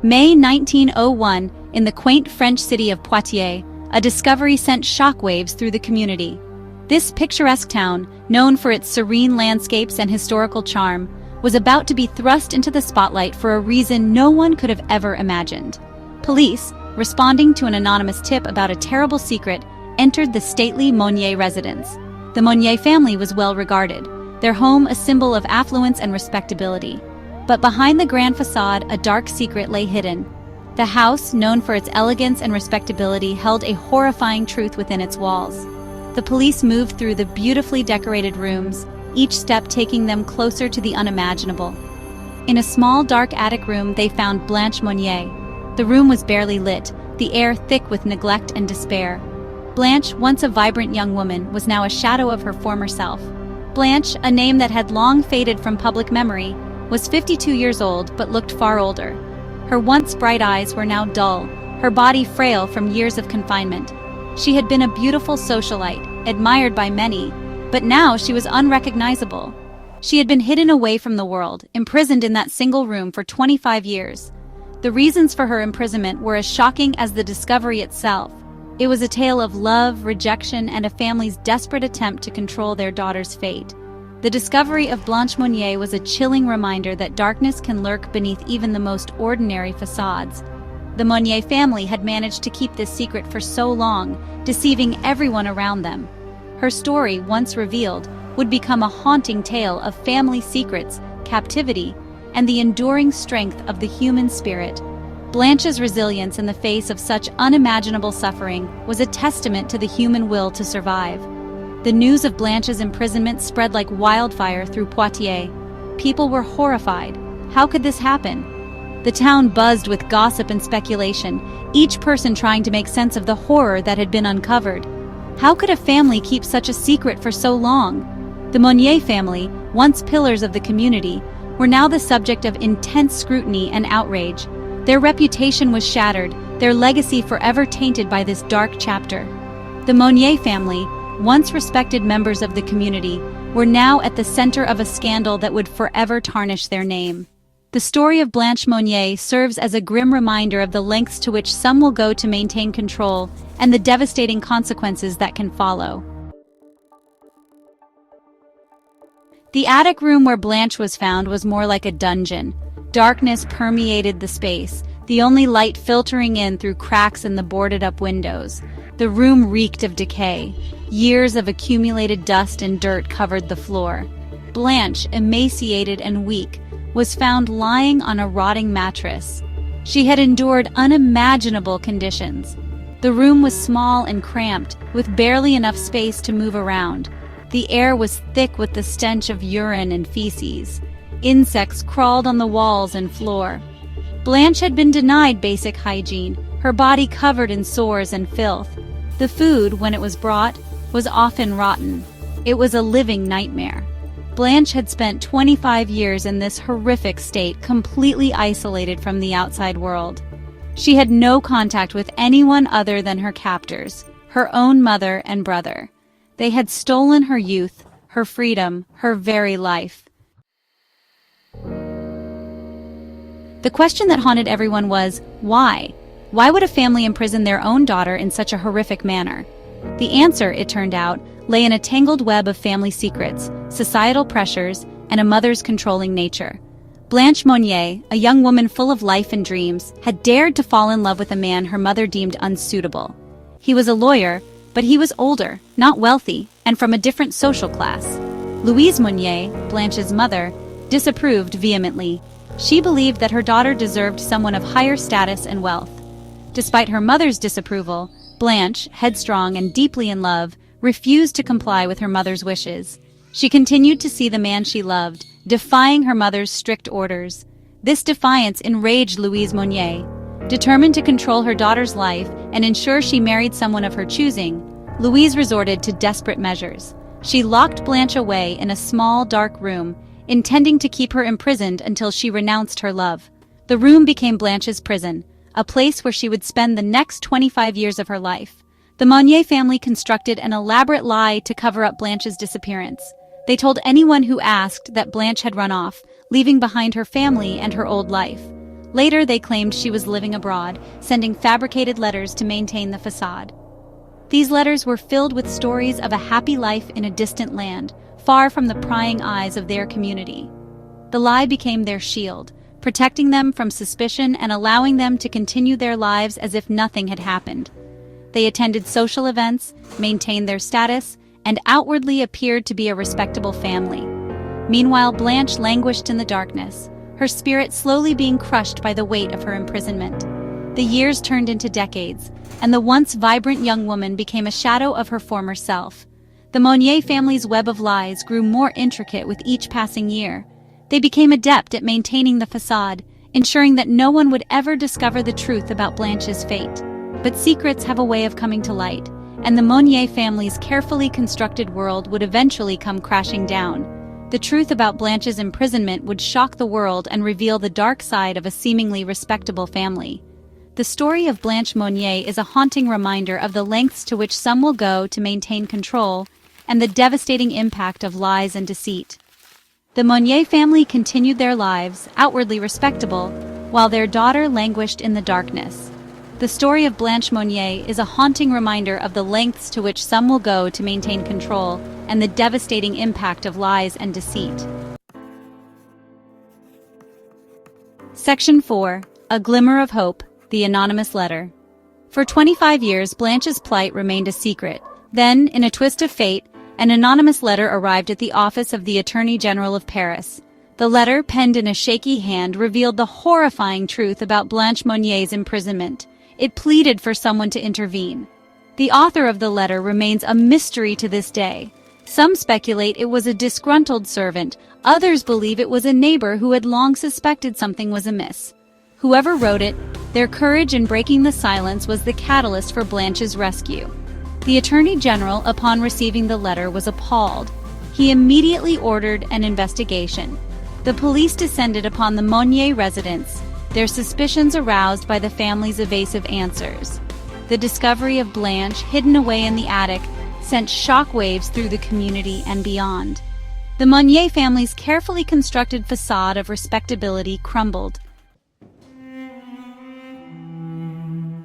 May 1901, in the quaint French city of Poitiers, a discovery sent shockwaves through the community. This picturesque town, known for its serene landscapes and historical charm, was about to be thrust into the spotlight for a reason no one could have ever imagined. Police, responding to an anonymous tip about a terrible secret, entered the stately Monnier residence. The Monnier family was well regarded, their home a symbol of affluence and respectability. But behind the grand facade, a dark secret lay hidden. The house, known for its elegance and respectability, held a horrifying truth within its walls. The police moved through the beautifully decorated rooms, each step taking them closer to the unimaginable. In a small, dark attic room, they found Blanche Monnier. The room was barely lit, the air thick with neglect and despair. Blanche, once a vibrant young woman, was now a shadow of her former self. Blanche, a name that had long faded from public memory, was 52 years old but looked far older. Her once bright eyes were now dull, her body frail from years of confinement. She had been a beautiful socialite, admired by many, but now she was unrecognizable. She had been hidden away from the world, imprisoned in that single room for 25 years. The reasons for her imprisonment were as shocking as the discovery itself. It was a tale of love, rejection, and a family's desperate attempt to control their daughter's fate. The discovery of Blanche Monnier was a chilling reminder that darkness can lurk beneath even the most ordinary facades. The Monnier family had managed to keep this secret for so long, deceiving everyone around them. Her story, once revealed, would become a haunting tale of family secrets, captivity, and the enduring strength of the human spirit. Blanche's resilience in the face of such unimaginable suffering was a testament to the human will to survive. The news of Blanche's imprisonment spread like wildfire through Poitiers. People were horrified. How could this happen? The town buzzed with gossip and speculation, each person trying to make sense of the horror that had been uncovered. How could a family keep such a secret for so long? The Monnier family, once pillars of the community, were now the subject of intense scrutiny and outrage. Their reputation was shattered, their legacy forever tainted by this dark chapter. The Monnier family, once respected members of the community, were now at the center of a scandal that would forever tarnish their name. The story of Blanche Monnier serves as a grim reminder of the lengths to which some will go to maintain control and the devastating consequences that can follow. The attic room where Blanche was found was more like a dungeon. Darkness permeated the space, the only light filtering in through cracks in the boarded-up windows. The room reeked of decay. Years of accumulated dust and dirt covered the floor. Blanche, emaciated and weak, was found lying on a rotting mattress. She had endured unimaginable conditions. The room was small and cramped, with barely enough space to move around. The air was thick with the stench of urine and feces. Insects crawled on the walls and floor. Blanche had been denied basic hygiene, her body covered in sores and filth. The food, when it was brought, was often rotten. It was a living nightmare. Blanche had spent 25 years in this horrific state, completely isolated from the outside world. She had no contact with anyone other than her captors, her own mother and brother. They had stolen her youth, her freedom, her very life. The question that haunted everyone was, why? Why would a family imprison their own daughter in such a horrific manner? The answer, it turned out, lay in a tangled web of family secrets, societal pressures, and a mother's controlling nature. Blanche Monnier, a young woman full of life and dreams, had dared to fall in love with a man her mother deemed unsuitable. He was a lawyer, but he was older, not wealthy, and from a different social class. Louise Monnier, Blanche's mother, disapproved vehemently. She believed that her daughter deserved someone of higher status and wealth. Despite her mother's disapproval, Blanche, headstrong and deeply in love, refused to comply with her mother's wishes. She continued to see the man she loved, defying her mother's strict orders. This defiance enraged Louise Monnier. Determined to control her daughter's life and ensure she married someone of her choosing, Louise resorted to desperate measures. She locked Blanche away in a small, dark room, intending to keep her imprisoned until she renounced her love. The room became Blanche's prison, a place where she would spend the next 25 years of her life. The Monnier family constructed an elaborate lie to cover up Blanche's disappearance. They told anyone who asked that Blanche had run off, leaving behind her family and her old life. Later, they claimed she was living abroad, sending fabricated letters to maintain the facade. These letters were filled with stories of a happy life in a distant land, far from the prying eyes of their community. The lie became their shield, protecting them from suspicion and allowing them to continue their lives as if nothing had happened. They attended social events, maintained their status, and outwardly appeared to be a respectable family. Meanwhile, Blanche languished in the darkness, her spirit slowly being crushed by the weight of her imprisonment. The years turned into decades, and the once vibrant young woman became a shadow of her former self. The Monnier family's web of lies grew more intricate with each passing year. They became adept at maintaining the facade, ensuring that no one would ever discover the truth about Blanche's fate. But secrets have a way of coming to light, and the Monnier family's carefully constructed world would eventually come crashing down. The truth about Blanche's imprisonment would shock the world and reveal the dark side of a seemingly respectable family. The story of Blanche Monnier is a haunting reminder of the lengths to which some will go to maintain control and the devastating impact of lies and deceit. The Monnier family continued their lives, outwardly respectable, while their daughter languished in the darkness. The story of Blanche Monnier is a haunting reminder of the lengths to which some will go to maintain control and the devastating impact of lies and deceit. Section 4. A Glimmer of Hope, the Anonymous Letter. For 25 years, Blanche's plight remained a secret. Then, in a twist of fate, an anonymous letter arrived at the office of the Attorney General of Paris. The letter, penned in a shaky hand, revealed the horrifying truth about Blanche Monnier's imprisonment. It pleaded for someone to intervene. The author of the letter remains a mystery to this day. Some speculate it was a disgruntled servant, others believe it was a neighbor who had long suspected something was amiss. Whoever wrote it, their courage in breaking the silence was the catalyst for Blanche's rescue. The Attorney General, upon receiving the letter, was appalled. He immediately ordered an investigation. The police descended upon the Monnier residence, their suspicions aroused by the family's evasive answers. The discovery of Blanche, hidden away in the attic, sent shockwaves through the community and beyond. The Monnier family's carefully constructed facade of respectability crumbled.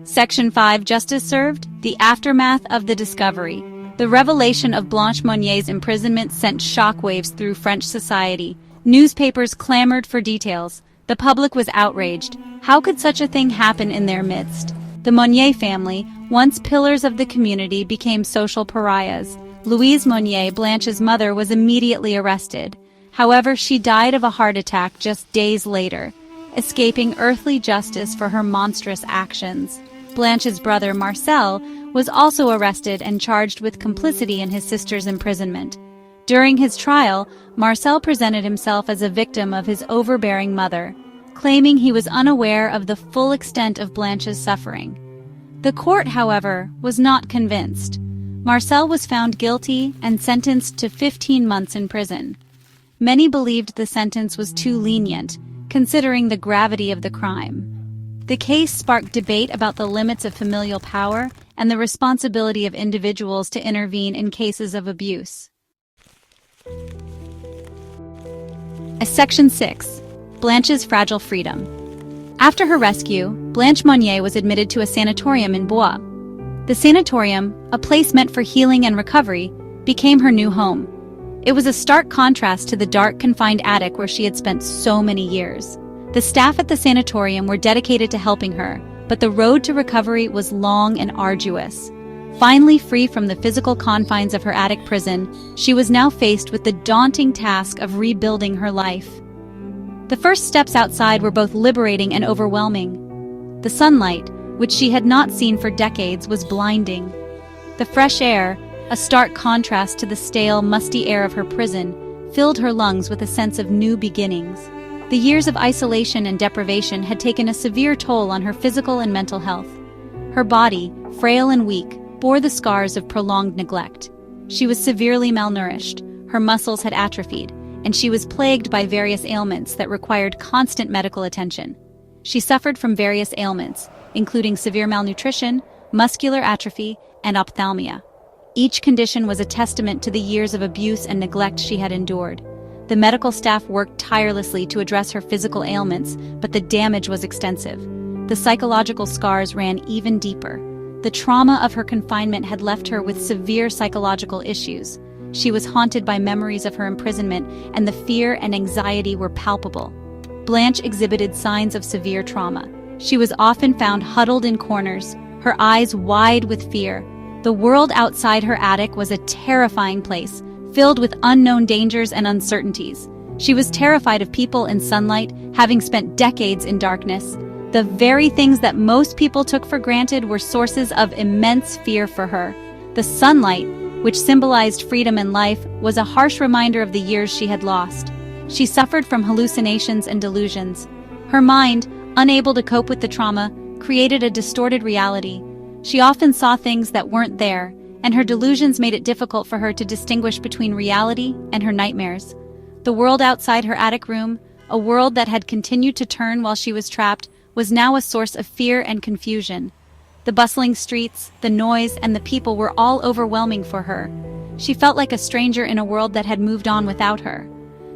Section 5. Justice Served? The Aftermath of the Discovery. The revelation of Blanche Monnier's imprisonment sent shockwaves through French society. Newspapers clamored for details. The public was outraged. How could such a thing happen in their midst? The Monnier family, once pillars of the community, became social pariahs. Louise Monnier, Blanche's mother, was immediately arrested. However, she died of a heart attack just days later, escaping earthly justice for her monstrous actions. Blanche's brother, Marcel, was also arrested and charged with complicity in his sister's imprisonment. During his trial, Marcel presented himself as a victim of his overbearing mother, claiming he was unaware of the full extent of Blanche's suffering. The court, however, was not convinced. Marcel was found guilty and sentenced to 15 months in prison. Many believed the sentence was too lenient, considering the gravity of the crime. The case sparked debate about the limits of familial power and the responsibility of individuals to intervene in cases of abuse. Section 6. Blanche's Fragile Freedom. After her rescue, Blanche Monnier was admitted to a sanatorium in Bois. The sanatorium, a place meant for healing and recovery, became her new home. It was a stark contrast to the dark, confined attic where she had spent so many years. The staff at the sanatorium were dedicated to helping her, but the road to recovery was long and arduous. Finally free from the physical confines of her attic prison, she was now faced with the daunting task of rebuilding her life. The first steps outside were both liberating and overwhelming. The sunlight, which she had not seen for decades, was blinding. The fresh air, a stark contrast to the stale, musty air of her prison, filled her lungs with a sense of new beginnings. The years of isolation and deprivation had taken a severe toll on her physical and mental health. Her body, frail and weak, bore the scars of prolonged neglect. She was severely malnourished, her muscles had atrophied, and she was plagued by various ailments that required constant medical attention. She suffered from various ailments, including severe malnutrition, muscular atrophy, and ophthalmia. Each condition was a testament to the years of abuse and neglect she had endured. The medical staff worked tirelessly to address her physical ailments, but the damage was extensive. The psychological scars ran even deeper. The trauma of her confinement had left her with severe psychological issues. She was haunted by memories of her imprisonment, and the fear and anxiety were palpable. Blanche exhibited signs of severe trauma. She was often found huddled in corners, her eyes wide with fear. The world outside her attic was a terrifying place, filled with unknown dangers and uncertainties. She was terrified of people in sunlight, having spent decades in darkness. The very things that most people took for granted were sources of immense fear for her. The sunlight, which symbolized freedom and life, was a harsh reminder of the years she had lost. She suffered from hallucinations and delusions. Her mind, unable to cope with the trauma, created a distorted reality. She often saw things that weren't there, and her delusions made it difficult for her to distinguish between reality and her nightmares. The world outside her attic room, a world that had continued to turn while she was trapped, was now a source of fear and confusion. The bustling streets, the noise, and the people were all overwhelming for her. She felt like a stranger in a world that had moved on without her.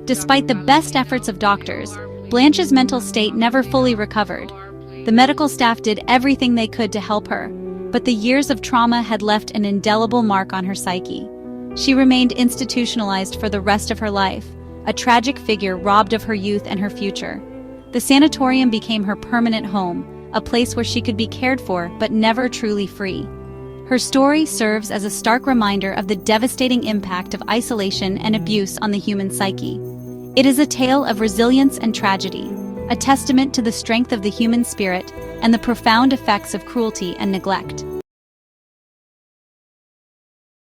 Despite the best efforts of doctors, Blanche's mental state never fully recovered. The medical staff did everything they could to help her, but the years of trauma had left an indelible mark on her psyche. She remained institutionalized for the rest of her life, a tragic figure robbed of her youth and her future. The sanatorium became her permanent home, a place where she could be cared for but never truly free. Her story serves as a stark reminder of the devastating impact of isolation and abuse on the human psyche. It is a tale of resilience and tragedy, a testament to the strength of the human spirit and the profound effects of cruelty and neglect.